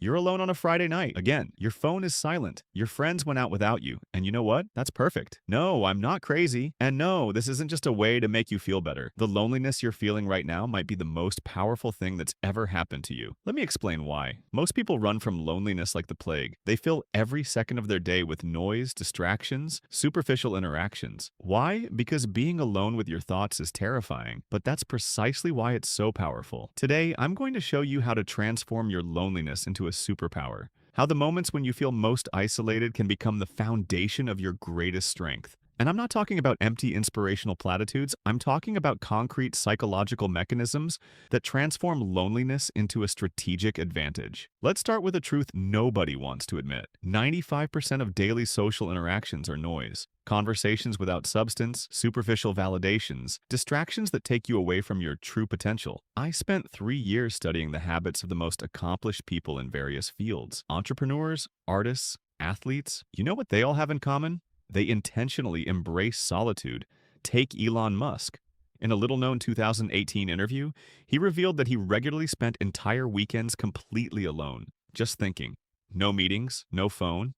You're alone on a Friday night. Again, your phone is silent. Your friends went out without you. And you know what? That's perfect. No, I'm not crazy. And no, this isn't just a way to make you feel better. The loneliness you're feeling right now might be the most powerful thing that's ever happened to you. Let me explain why. Most people run from loneliness like the plague. They fill every second of their day with noise, distractions, superficial interactions. Why? Because being alone with your thoughts is terrifying, but that's precisely why it's so powerful. Today, I'm going to show you how to transform your loneliness into a superpower. How the moments when you feel most isolated can become the foundation of your greatest strength. And I'm not talking about empty inspirational platitudes, I'm talking about concrete psychological mechanisms that transform loneliness into a strategic advantage. Let's start with a truth nobody wants to admit. 95% of daily social interactions are noise. Conversations without substance, superficial validations, distractions that take you away from your true potential. I spent 3 years studying the habits of the most accomplished people in various fields. Entrepreneurs, artists, athletes. You know what they all have in common? They intentionally embrace solitude. Take Elon Musk. In a little-known 2018 interview, he revealed that he regularly spent entire weekends completely alone, just thinking. No meetings, no phone,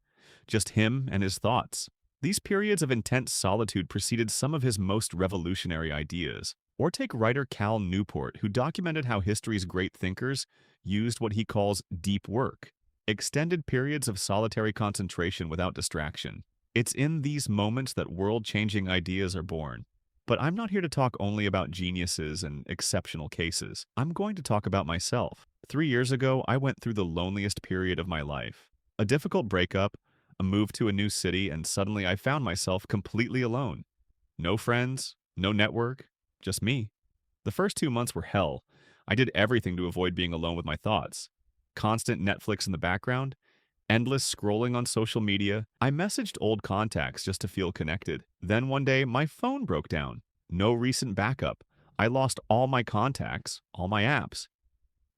just him and his thoughts. These periods of intense solitude preceded some of his most revolutionary ideas. Or take writer Cal Newport, who documented how history's great thinkers used what he calls deep work, extended periods of solitary concentration without distraction. It's in these moments that world-changing ideas are born. But I'm not here to talk only about geniuses and exceptional cases. I'm going to talk about myself. 3 years ago, I went through the loneliest period of my life. A difficult breakup, a move to a new city, and suddenly I found myself completely alone. No friends, no network, just me. The first 2 months were hell. I did everything to avoid being alone with my thoughts. Constant Netflix in the background, endless scrolling on social media. I messaged old contacts just to feel connected. Then one day, my phone broke down. No recent backup. I lost all my contacts, all my apps.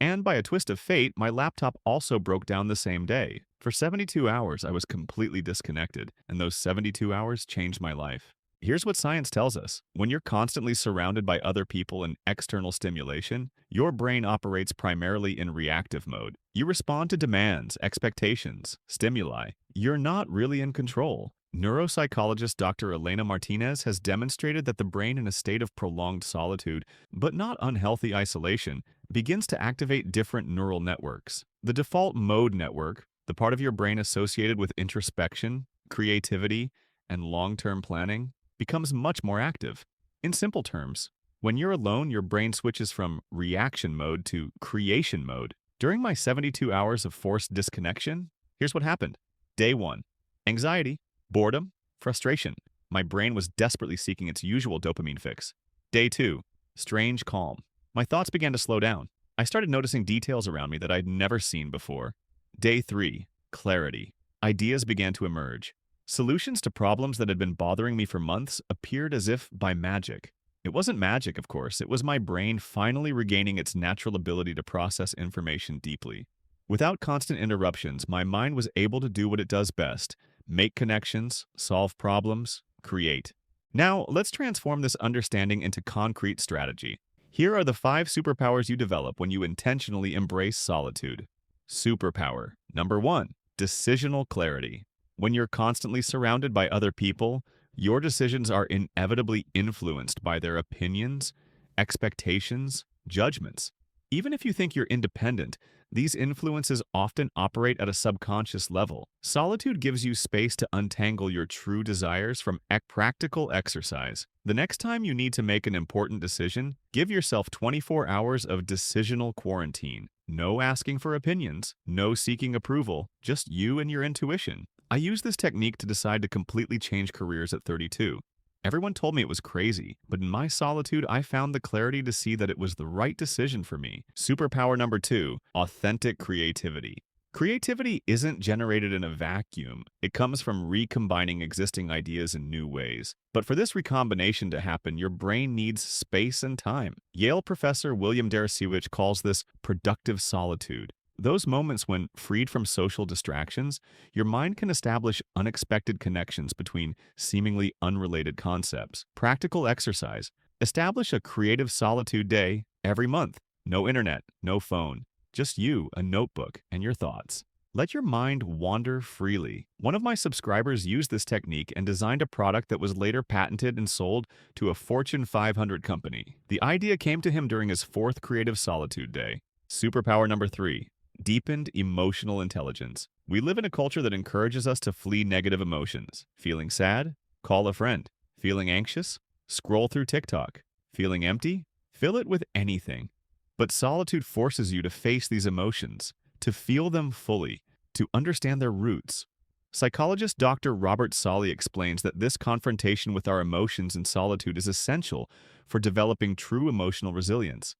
And by a twist of fate, my laptop also broke down the same day. For 72 hours, I was completely disconnected, and those 72 hours changed my life. Here's what science tells us. When you're constantly surrounded by other people and external stimulation, your brain operates primarily in reactive mode. You respond to demands, expectations, stimuli. You're not really in control. Neuropsychologist Dr. Elena Martinez has demonstrated that the brain in a state of prolonged solitude, but not unhealthy isolation, begins to activate different neural networks. The default mode network, the part of your brain associated with introspection, creativity, and long-term planning, becomes much more active. In simple terms, when you're alone, your brain switches from reaction mode to creation mode. During my 72 hours of forced disconnection, here's what happened. Day 1. Anxiety, boredom, frustration. My brain was desperately seeking its usual dopamine fix. Day 2. Strange calm. My thoughts began to slow down. I started noticing details around me that I'd never seen before. Day 3. Clarity. Ideas began to emerge. Solutions to problems that had been bothering me for months appeared as if by magic. It wasn't magic, of course. It was my brain finally regaining its natural ability to process information deeply. Without constant interruptions, my mind was able to do what it does best: make connections, solve problems, create. Now, let's transform this understanding into concrete strategy. Here are the 5 superpowers you develop when you intentionally embrace solitude. Superpower. Number 1. Decisional clarity. When you're constantly surrounded by other people, your decisions are inevitably influenced by their opinions, expectations, judgments. Even if you think you're independent, these influences often operate at a subconscious level. Solitude gives you space to untangle your true desires from practical exercise. The next time you need to make an important decision, give yourself 24 hours of decisional quarantine. No asking for opinions, no seeking approval, just you and your intuition. I used this technique to decide to completely change careers at 32. Everyone told me it was crazy, but in my solitude, I found the clarity to see that it was the right decision for me. Superpower number 2, authentic creativity. Creativity isn't generated in a vacuum. It comes from recombining existing ideas in new ways. But for this recombination to happen, your brain needs space and time. Yale professor William Deresiewicz calls this productive solitude. Those moments when, freed from social distractions, your mind can establish unexpected connections between seemingly unrelated concepts. Practical exercise. Establish a creative solitude day every month. No internet, no phone. Just you, a notebook, and your thoughts. Let your mind wander freely. One of my subscribers used this technique and designed a product that was later patented and sold to a Fortune 500 company. The idea came to him during his fourth creative solitude day. Superpower number 3. Deepened emotional intelligence. We live in a culture that encourages us to flee negative emotions. Feeling sad? Call a friend. Feeling anxious? Scroll through TikTok. Feeling empty? Fill it with anything. But solitude forces you to face these emotions, to feel them fully, to understand their roots. Psychologist Dr. Robert Solly explains that this confrontation with our emotions in solitude is essential for developing true emotional resilience.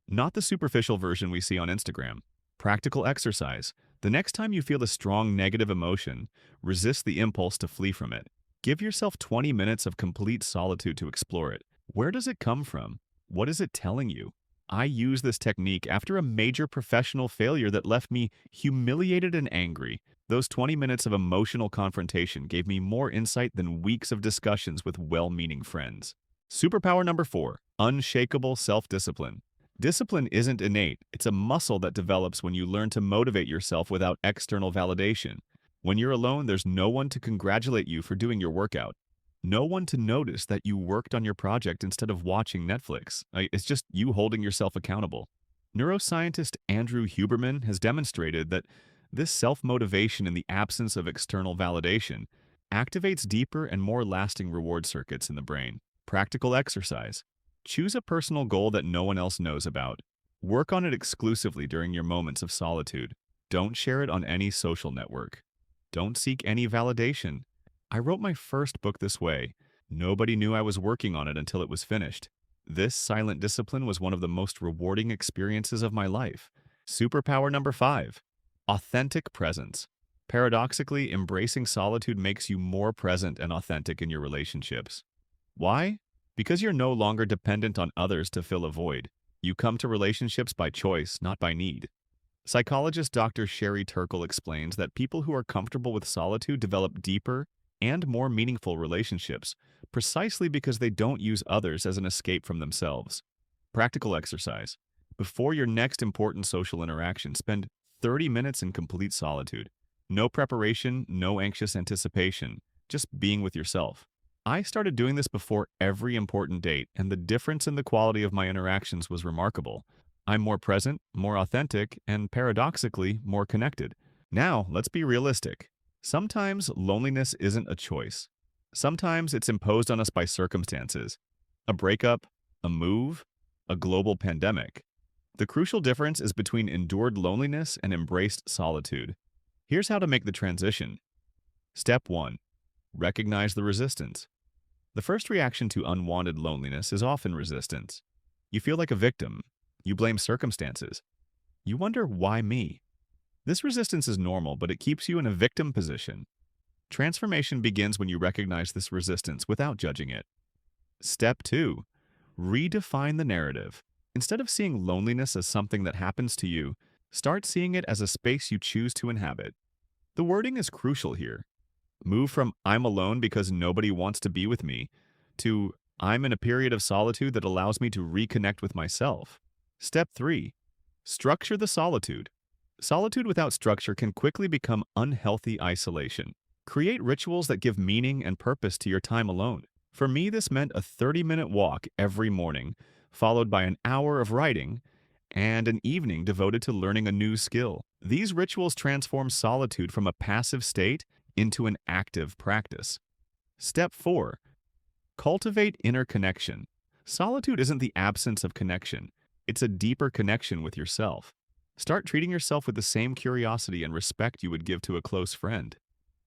Not the superficial version we see on Instagram. Practical exercise. The next time you feel a strong negative emotion, resist the impulse to flee from it. Give yourself 20 minutes of complete solitude to explore it. Where does it come from? What is it telling you? I used this technique after a major professional failure that left me humiliated and angry. Those 20 minutes of emotional confrontation gave me more insight than weeks of discussions with well-meaning friends. Superpower number 4. Unshakable self-discipline. Discipline isn't innate. It's a muscle that develops when you learn to motivate yourself without external validation. When you're alone, there's no one to congratulate you for doing your workout. No one to notice that you worked on your project instead of watching Netflix. It's just you holding yourself accountable. Neuroscientist Andrew Huberman has demonstrated that this self-motivation in the absence of external validation activates deeper and more lasting reward circuits in the brain. Practical exercise. Choose a personal goal that no one else knows about. Work on it exclusively during your moments of solitude. Don't share it on any social network. Don't seek any validation. I wrote my first book this way. Nobody knew I was working on it until it was finished. This silent discipline was one of the most rewarding experiences of my life. Superpower number 5. Authentic presence. Paradoxically, embracing solitude makes you more present and authentic in your relationships. Why? Because you're no longer dependent on others to fill a void. You come to relationships by choice, not by need. Psychologist Dr. Sherry Turkle explains that people who are comfortable with solitude develop deeper and more meaningful relationships, precisely because they don't use others as an escape from themselves. Practical exercise. Before your next important social interaction, spend 30 minutes in complete solitude. No preparation, no anxious anticipation, just being with yourself. I started doing this before every important date, and the difference in the quality of my interactions was remarkable. I'm more present, more authentic, and paradoxically, more connected. Now, let's be realistic. Sometimes loneliness isn't a choice. Sometimes it's imposed on us by circumstances. A breakup, a move, a global pandemic. The crucial difference is between endured loneliness and embraced solitude. Here's how to make the transition. Step 1. Recognize the resistance. The first reaction to unwanted loneliness is often resistance. You feel like a victim. You blame circumstances. You wonder, why me? This resistance is normal, but it keeps you in a victim position. Transformation begins when you recognize this resistance without judging it. Step 2. Redefine the narrative. Instead of seeing loneliness as something that happens to you, start seeing it as a space you choose to inhabit. The wording is crucial here. Move from "I'm alone because nobody wants to be with me" to "I'm in a period of solitude that allows me to reconnect with myself." Step 3. Structure the solitude. Solitude without structure can quickly become unhealthy isolation. Create rituals that give meaning and purpose to your time alone. For me, this meant a 30-minute walk every morning, followed by an hour of writing, and an evening devoted to learning a new skill. These rituals transform solitude from a passive state into an active practice. Step 4. Cultivate inner connection. Solitude isn't the absence of connection. It's a deeper connection with yourself. Start treating yourself with the same curiosity and respect you would give to a close friend.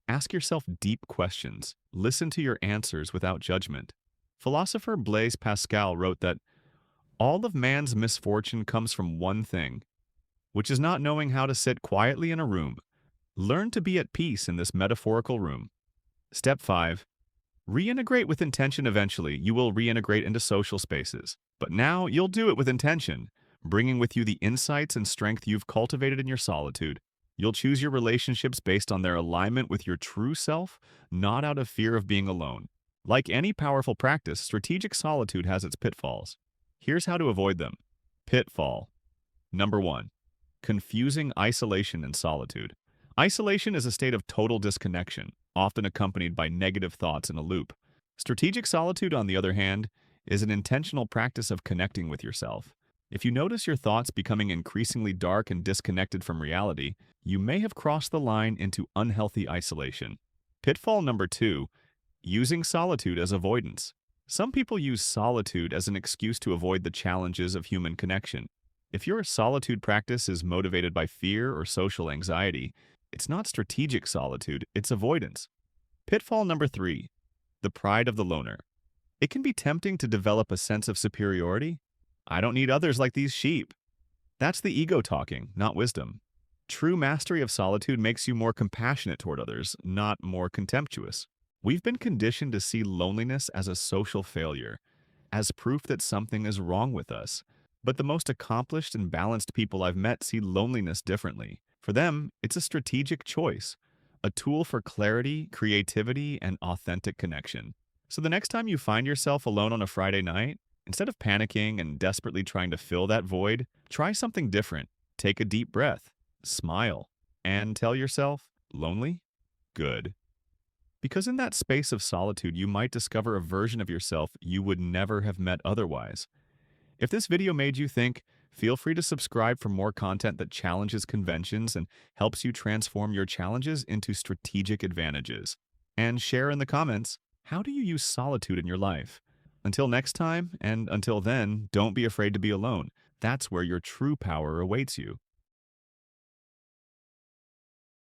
Ask yourself deep questions. Listen to your answers without judgment. Philosopher Blaise Pascal wrote that all of man's misfortune comes from one thing, which is not knowing how to sit quietly in a room. Learn to be at peace in this metaphorical room. Step 5. Reintegrate with intention. Eventually, you will reintegrate into social spaces. But now, you'll do it with intention, bringing with you the insights and strength you've cultivated in your solitude. You'll choose your relationships based on their alignment with your true self, not out of fear of being alone. Like any powerful practice, strategic solitude has its pitfalls. Here's how to avoid them. Pitfall. Number 1. Confusing isolation and solitude. Isolation is a state of total disconnection, often accompanied by negative thoughts in a loop. Strategic solitude, on the other hand, is an intentional practice of connecting with yourself. If you notice your thoughts becoming increasingly dark and disconnected from reality, you may have crossed the line into unhealthy isolation. Pitfall number 2, using solitude as avoidance. Some people use solitude as an excuse to avoid the challenges of human connection. If your solitude practice is motivated by fear or social anxiety, it's not strategic solitude, it's avoidance. Pitfall number 3, the pride of the loner. It can be tempting to develop a sense of superiority. I don't need others like these sheep. That's the ego talking, not wisdom. True mastery of solitude makes you more compassionate toward others, not more contemptuous. We've been conditioned to see loneliness as a social failure, as proof that something is wrong with us. But the most accomplished and balanced people I've met see loneliness differently. For them, it's a strategic choice, a tool for clarity, creativity, and authentic connection. So the next time you find yourself alone on a Friday night, instead of panicking and desperately trying to fill that void, try something different. Take a deep breath, smile, and tell yourself, lonely? Good. Because in that space of solitude, you might discover a version of yourself you would never have met otherwise. If this video made you think, feel free to subscribe for more content that challenges conventions and helps you transform your challenges into strategic advantages. And share in the comments, how do you use solitude in your life? Until next time, and until then, don't be afraid to be alone. That's where your true power awaits you.